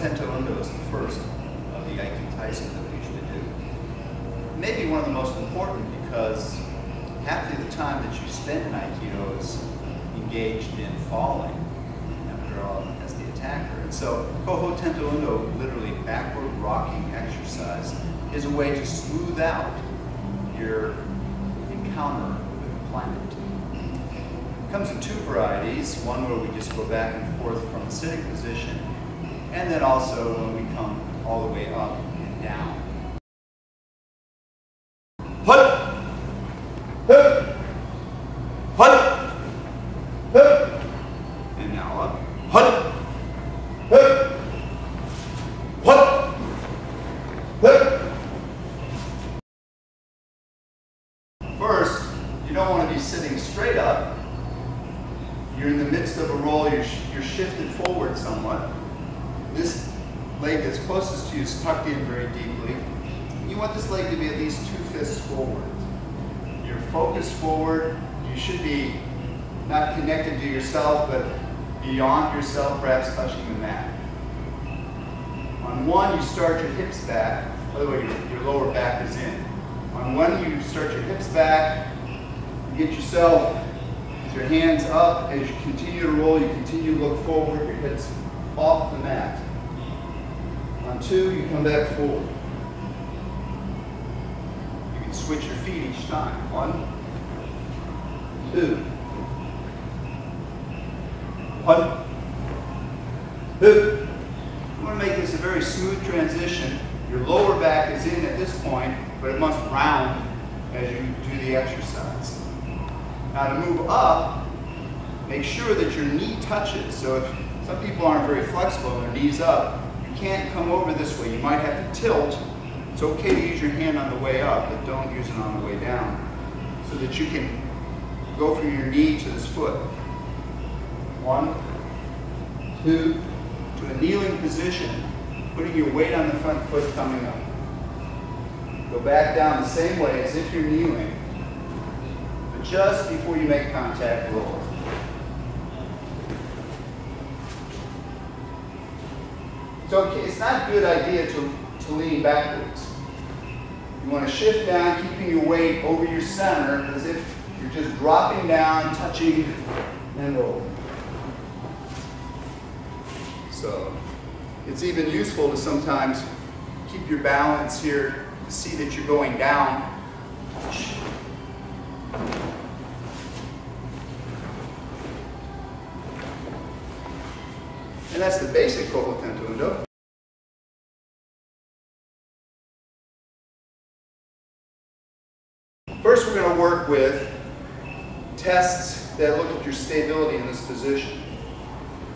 Tento is the first of the Aikitaiso that we usually do. Maybe one of the most important because half of the time that you spend in Aikido is engaged in falling after all as the attacker. And so Koho Tento, literally backward rocking exercise, is a way to smooth out your encounter with the planet. It comes in two varieties, one where we just go back and forth from the sitting position, and then also when we come all the way up and down. Hut! Hut! Hut! Hut! And now up. Hut! Hut! Hut! Hut! First, you don't want to be sitting straight up. You're in the midst of a roll, you're shifted forward somewhat. This leg that's closest to you is tucked in very deeply. You want this leg to be at least 2 fists forward. You're focused forward. You should be not connected to yourself, but beyond yourself, perhaps touching the mat. On one, you start your hips back. By the way, your lower back is in. On one, you start your hips back. You get yourself with your hands up. As you continue to roll, you continue to look forward. Your head's off the mat. On two, you come back forward. You can switch your feet each time. 1, 2. 1, 2. You want to make this a very smooth transition. Your lower back is in at this point, but it must round as you do the exercise. Now to move up, make sure that your knee touches. So if some people aren't very flexible, their knees up, you can't come over this way. You might have to tilt. It's okay to use your hand on the way up, but don't use it on the way down, so that you can go from your knee to this foot. 1, 2, to a kneeling position, putting your weight on the front foot coming up. Go back down the same way as if you're kneeling, but just before you make contact, roll. So it's not a good idea to lean backwards. You want to shift down, keeping your weight over your center as if you're just dropping down, touching, and rolling. So it's even useful to sometimes keep your balance here, to see that you're going down. And that's the basic Koho Tento. First, we're going to work with tests that look at your stability in this position.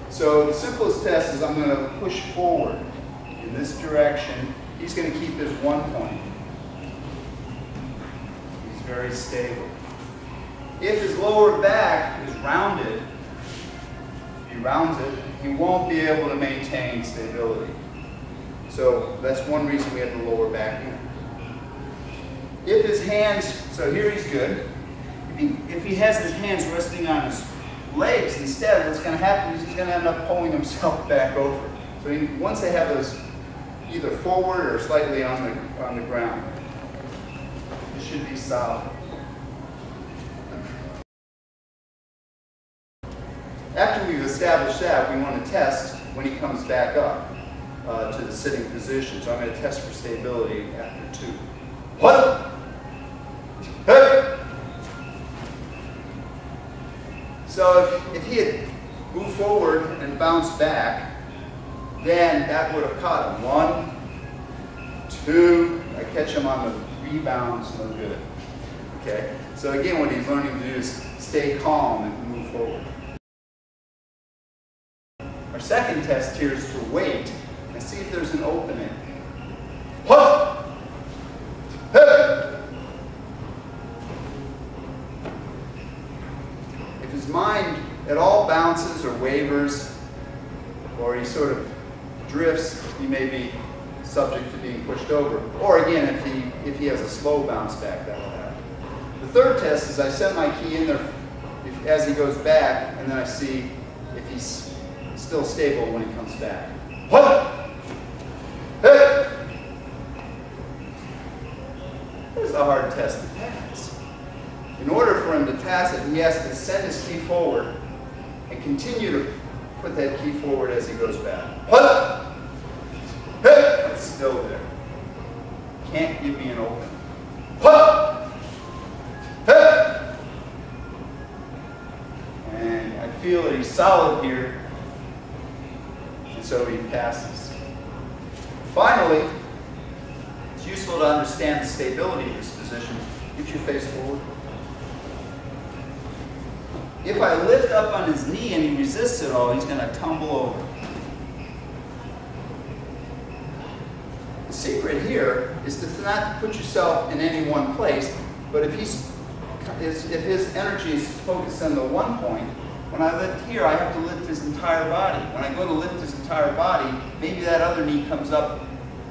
So the simplest test is I'm going to push forward in this direction. He's going to keep his 1 point. He's very stable. If his lower back is rounded, if he rounds it, he won't be able to maintain stability. So that's one reason we have the lower back in. If his hands, so here he's good. If he has his hands resting on his legs instead, what's going to happen is he's going to end up pulling himself back over. So once they have those either forward or slightly on the ground, it should be solid. After we've established that, we want to test when he comes back up to the sitting position. So I'm going to test for stability after 2. 1, 2. So if he had moved forward and bounced back, then that would have caught him. 1, 2. I catch him on the rebounds, no good. Okay. So again, what he's learning to do is stay calm and move forward. Our second test here is to wait and see if there's an opening. 1, 2. If his mind at all bounces or wavers, or he sort of drifts, he may be subject to being pushed over. Or again, if he has a slow bounce back, that will happen. The third test is I set my key in there as he goes back, and then I see if he's still stable when he comes back. 1, a hard test to pass. In order for him to pass it, he has to send his ki forward and continue to put that ki forward as he goes back. It's still there. Can't give me an open. And I feel that he's solid here, and so he passes. Finally, it's useful to understand the stability of this position. Get your face forward. If I lift up on his knee and he resists at all, he's going to tumble over. The secret here is to not put yourself in any one place, but if his energy is focused on the one point, when I lift here, I have to lift his entire body. When I go to lift his entire body, maybe that other knee comes up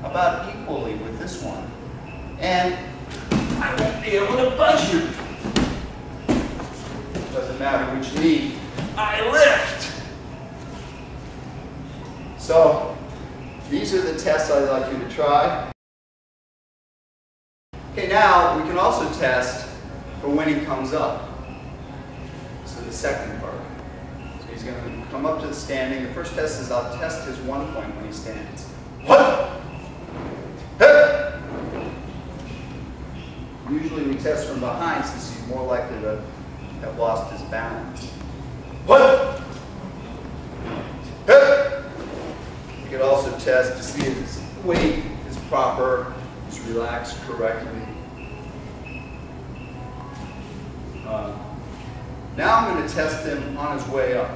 about equally with this one. And I won't be able to budge you. Doesn't matter which knee I lift. So, these are the tests I'd like you to try. Okay, now we can also test for when he comes up. So the second part. So he's going to come up to the standing. The first test is I'll test his one point when he stands. Usually we test from behind since he's more likely to have lost his balance. You could also test to see if his weight is proper, is relaxed correctly. Now I'm going to test him on his way up.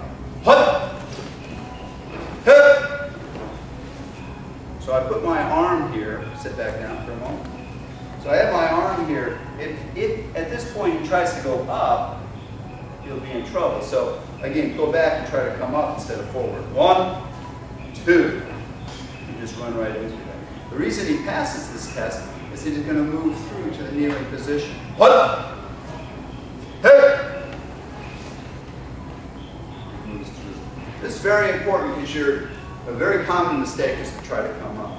So I put my arm here, sit back down for a moment. So I have my arm here. If at this point he tries to go up, he'll be in trouble. So again, go back and try to come up instead of forward. 1, 2. You just run right into that. The reason he passes this test is he's going to move through to the kneeling position. This is very important because a very common mistake is to try to come up.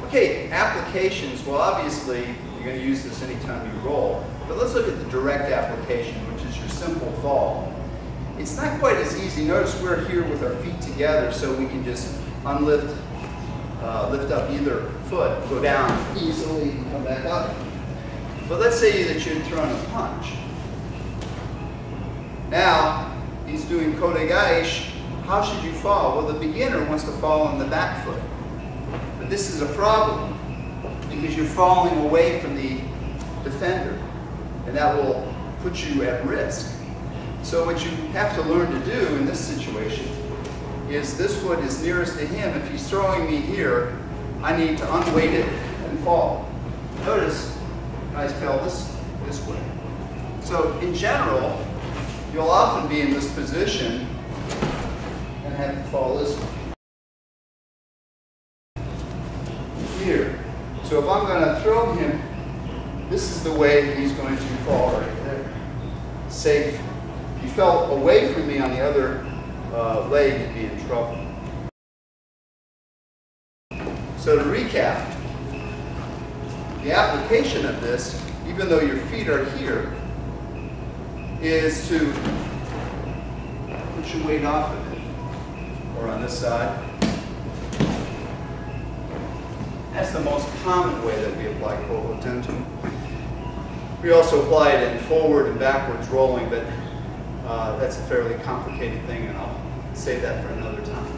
Okay, applications. Well, obviously, you're going to use this anytime you roll. But let's look at the direct application, which is your simple fall. It's not quite as easy. Notice we're here with our feet together, so we can just unlift, lift up either foot, go down easily, and come back up. But let's say that you're throwing a punch. Now, he's doing Kodegaish. How should you fall? Well, the beginner wants to fall on the back foot. But this is a problem because you're falling away from the defender, and that will put you at risk. So what you have to learn to do in this situation is this foot is nearest to him. If he's throwing me here, I need to unweight it and fall. Notice I fell this way. So in general, you'll often be in this position and have to fall this way. Here. So if I'm going to throw him, this is the way he's going to fall right there. Safe. If he fell away from me on the other leg, he'd be in trouble. So to recap, the application of this, even though your feet are here, is to put your weight off of it, or on this side. That's the most common way that we apply Koho Tento. We also apply it in forward and backwards rolling, but that's a fairly complicated thing, and I'll save that for another time.